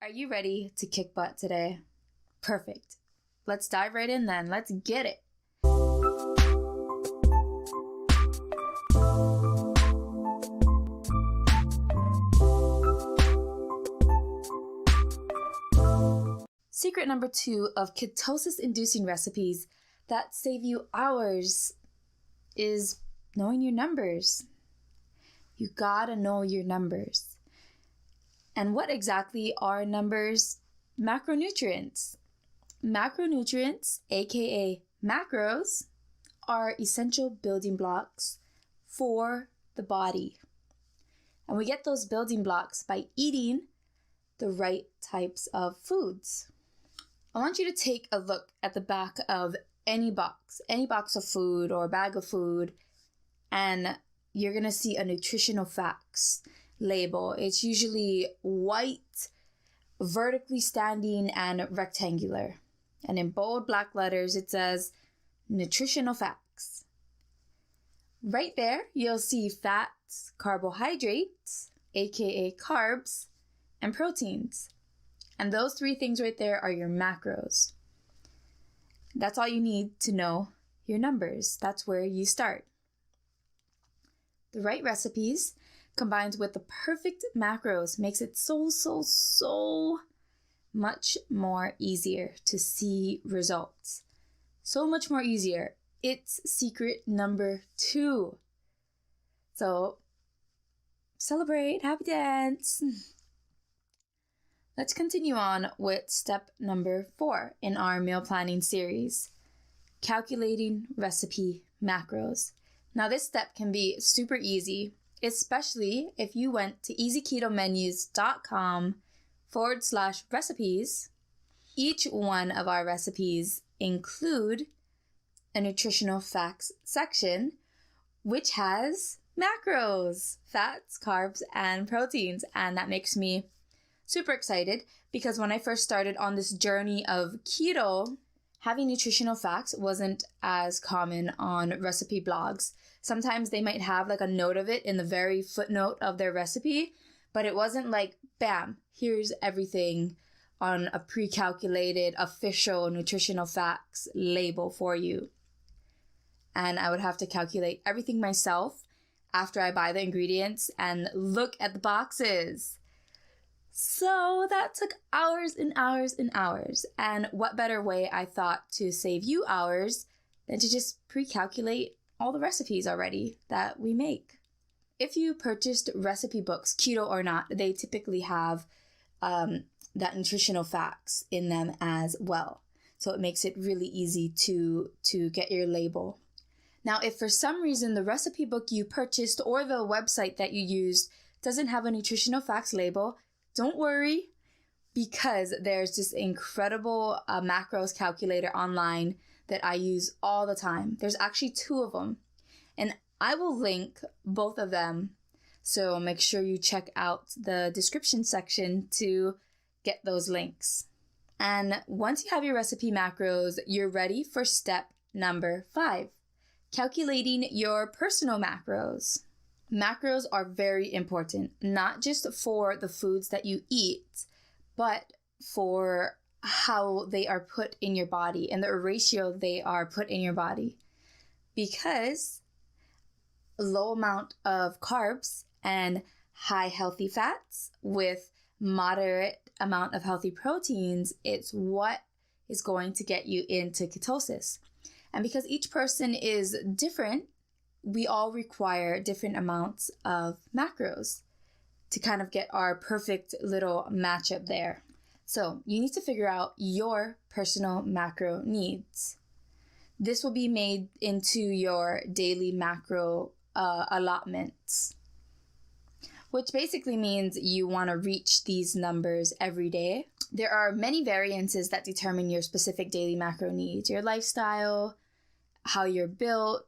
Are you ready to kick butt today? Perfect. Let's dive right in then. Let's get it. Secret number 2 of ketosis-inducing recipes that save you hours is knowing your numbers. You gotta know your numbers. And what exactly are numbers? Macronutrients. Macronutrients, aka macros, are essential building blocks for the body. And we get those building blocks by eating the right types of foods. I want you to take a look at the back of any box of food or bag of food, and you're going to see a nutritional facts label. It's usually white, vertically standing, and rectangular. And in bold black letters, it says nutritional facts. Right there, you'll see fats, carbohydrates, aka carbs, and proteins. And those 3 things right there are your macros. That's all you need to know your numbers. That's where you start. The right recipes combined with the perfect macros makes it so much more easier to see results. So much more easier. It's secret number 2. So celebrate, happy dance. Let's continue on with step number 4 in our meal planning series, calculating recipe macros. Now this step can be super easy, especially if you went to easyketomenus.com/recipes. Each one of our recipes include a nutritional facts section, which has macros, fats, carbs, and proteins. And that makes me super excited because when I first started on this journey of keto, having nutritional facts wasn't as common on recipe blogs. Sometimes they might have like a note of it in the very footnote of their recipe, but it wasn't like, bam, here's everything on a pre-calculated official nutritional facts label for you. And I would have to calculate everything myself after I buy the ingredients and look at the boxes. So that took hours and hours and hours. And what better way, I thought, to save you hours than to just pre-calculate all the recipes already that we make. If you purchased recipe books, keto or not, they typically have that nutritional facts in them as well. So it makes it really easy to get your label. Now, if for some reason the recipe book you purchased or the website that you used doesn't have a nutritional facts label, don't worry, because there's this incredible macros calculator online that I use all the time. There's actually 2 of them, and I will link both of them. So make sure you check out the description section to get those links. And once you have your recipe macros, you're ready for step number 5, calculating your personal macros. Macros are very important, not just for the foods that you eat, but for how they are put in your body and the ratio they are put in your body. Because a low amount of carbs and high healthy fats with moderate amount of healthy proteins, it's what is going to get you into ketosis. And because each person is different, we all require different amounts of macros to kind of get our perfect little matchup there. So you need to figure out your personal macro needs. This will be made into your daily macro allotments, which basically means you want to reach these numbers every day. There are many variances that determine your specific daily macro needs, your lifestyle, how you're built,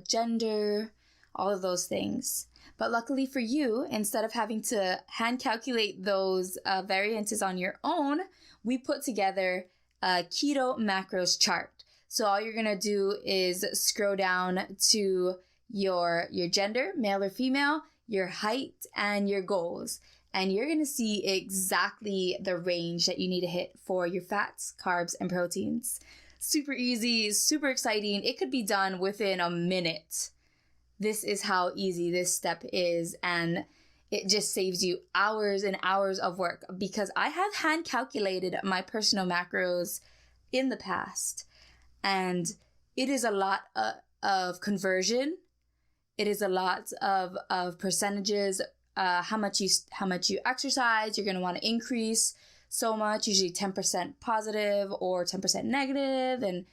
gender, all of those things. But luckily for you, instead of having to hand calculate those variances on your own, we put together a keto macros chart. So all you're going to do is scroll down to your gender, male or female, your height, and your goals. and you're going to see exactly the range that you need to hit for your fats, carbs, and proteins. Super easy, super exciting. It could be done within a minute. This is how easy this step is, and it just saves you hours and hours of work, because I have hand calculated my personal macros in the past, and it is a lot of conversion. It is a lot of percentages. How much you exercise, you're going to want to increase so much, usually 10% positive or 10% negative, and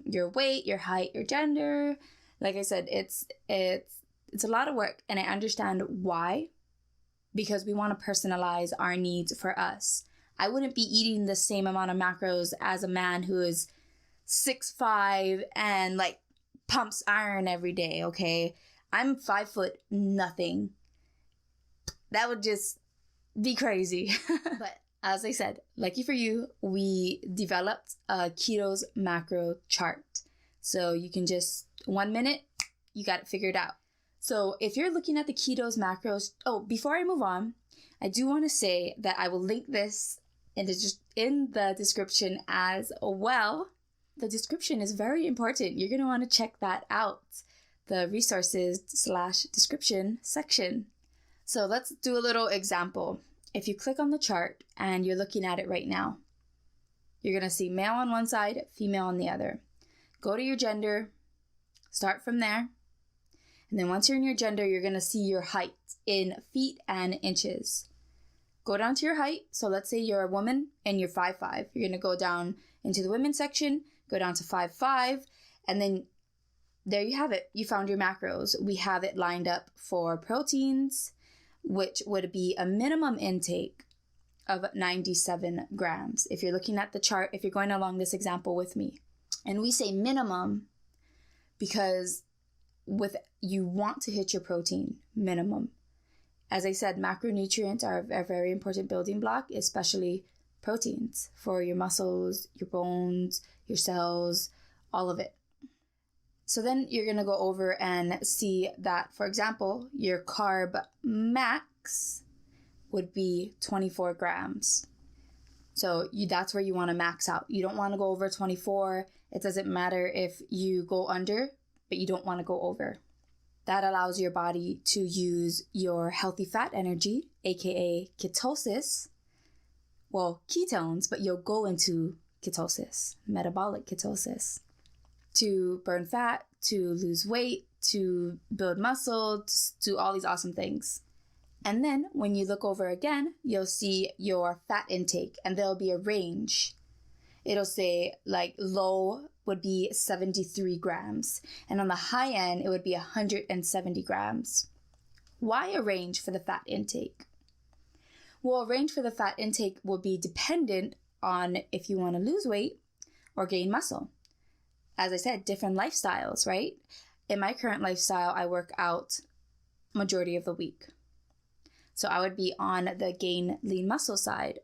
your weight, your height, your gender. Like I said, it's a lot of work, and I understand why, because we want to personalize our needs for us. I wouldn't be eating the same amount of macros as a man who is 6'5" and like pumps iron every day, okay? I'm 5 foot nothing. That would just be crazy. But as I said, lucky for you, we developed a Keto's macro chart. So you can just 1 minute, you got it figured out. So if you're looking at the Keto's macros, before I move on, I do want to say that I will link this in the description as well. The description is very important. You're going to want to check that out. The resources/description section. So let's do a little example. If you click on the chart and you're looking at it right now, you're going to see male on one side, female on the other. Go to your gender, start from there. And then once you're in your gender, you're going to see your height in feet and inches. Go down to your height. So let's say you're a woman and you're 5'5". You're going to go down into the women's section, go down to 5'5", and then there you have it. You found your macros. We have it lined up for proteins, which would be a minimum intake of 97 grams. If you're looking at the chart, if you're going along this example with me, and we say minimum because you want to hit your protein minimum. As I said, macronutrients are a very important building block, especially proteins for your muscles, your bones, your cells, all of it. So then you're going to go over and see that, for example, your carb max would be 24 grams. So that's where you want to max out. You don't want to go over 24. It doesn't matter if you go under, but you don't want to go over. That allows your body to use your healthy fat energy, aka ketosis. Well, ketones, but you'll go into ketosis, metabolic ketosis, to burn fat, to lose weight, to build muscle, to do all these awesome things. And then when you look over again, you'll see your fat intake, and there'll be a range. It'll say like low would be 73 grams, and on the high end, it would be 170 grams. Why a range for the fat intake? Well, a range for the fat intake will be dependent on if you want to lose weight or gain muscle. As I said, different lifestyles, right? In my current lifestyle, I work out majority of the week. So I would be on the gain lean muscle side.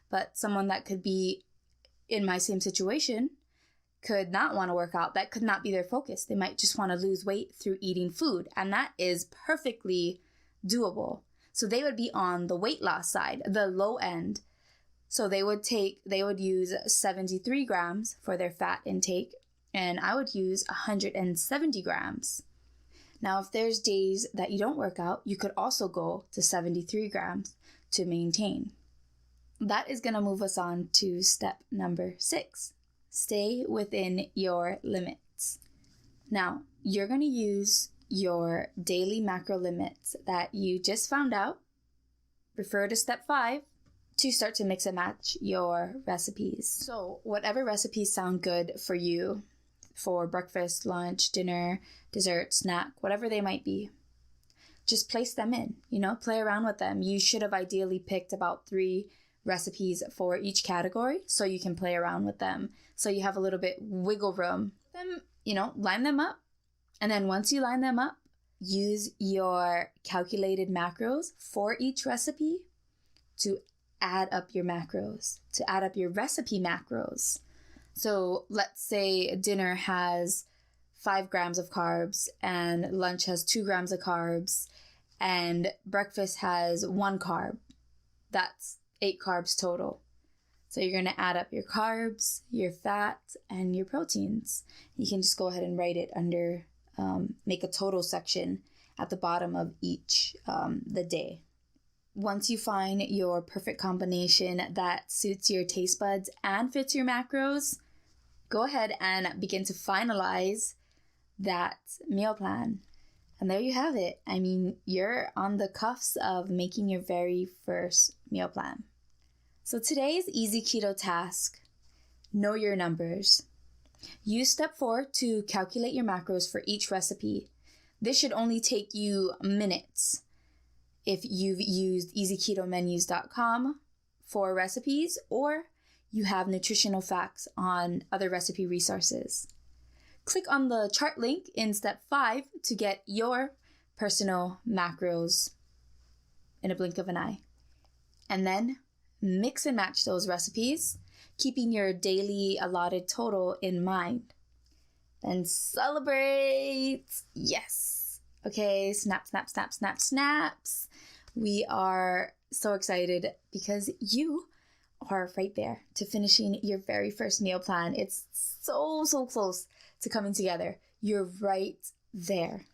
But someone that could be in my same situation could not want to work out. That could not be their focus. They might just want to lose weight through eating food. And that is perfectly doable. So they would be on the weight loss side, the low end. So they would use 73 grams for their fat intake, and I would use 170 grams. Now, if there's days that you don't work out, you could also go to 73 grams to maintain. That is going to move us on to step number 6. Stay within your limits. Now, you're going to use your daily macro limits that you just found out. Refer to step 5 to start to mix and match your recipes. So whatever recipes sound good for you for breakfast, lunch, dinner, dessert, snack, whatever they might be, just place them in, play around with them. You should have ideally picked about 3 recipes for each category so you can play around with them. So you have a little bit wiggle room. Then, line them up. And then once you line them up, use your calculated macros for each recipe to add up your macros, to add up your recipe macros. So let's say dinner has 5 grams of carbs and lunch has 2 grams of carbs and breakfast has 1 carb. That's 8 carbs total. So you're going to add up your carbs, your fats, and your proteins. You can just go ahead and write it under, make a total section at the bottom of each the day. Once you find your perfect combination that suits your taste buds and fits your macros, go ahead and begin to finalize that meal plan. And there you have it. I mean, you're on the cuffs of making your very first meal plan. So today's easy keto task: know your numbers. Use step 4 to calculate your macros for each recipe. This should only take you minutes if you've used easyketomenus.com for recipes, or you have nutritional facts on other recipe resources. Click on the chart link in step 5 to get your personal macros in a blink of an eye. And then mix and match those recipes, keeping your daily allotted total in mind. Then celebrate! Yes! Okay, snap, snap, snap, snap, snaps. We are so excited because you are right there to finishing your very first meal plan. It's so close to coming together. You're right there.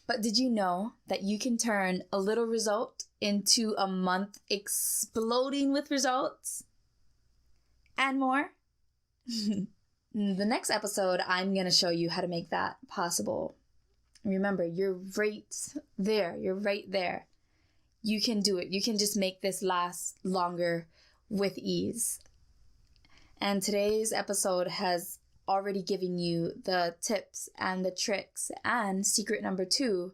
But did you know that you can turn a little result into a month exploding with results and more? The next episode, I'm going to show you how to make that possible. Remember, you're right there. You're right there. You can do it. You can just make this last longer with ease. And today's episode has already given you the tips and the tricks and secret number 2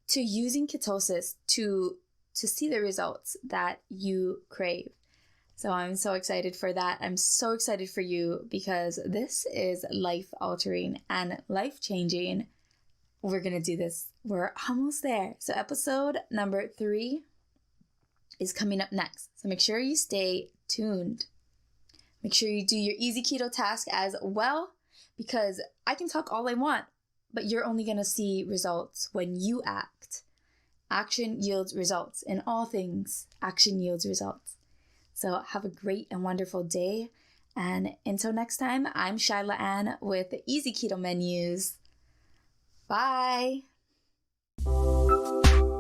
to using ketosis to see the results that you crave. So I'm so excited for that. I'm so excited for you because this is life-altering and life-changing. We're going to do this. We're almost there. So episode number 3 is coming up next. So make sure you stay tuned. Make sure you do your easy keto task as well, because I can talk all I want, but you're only going to see results when you act. Action yields results. In all things, action yields results. So have a great and wonderful day. And until next time, I'm Shyla Ann with Easy Keto Menus. Bye.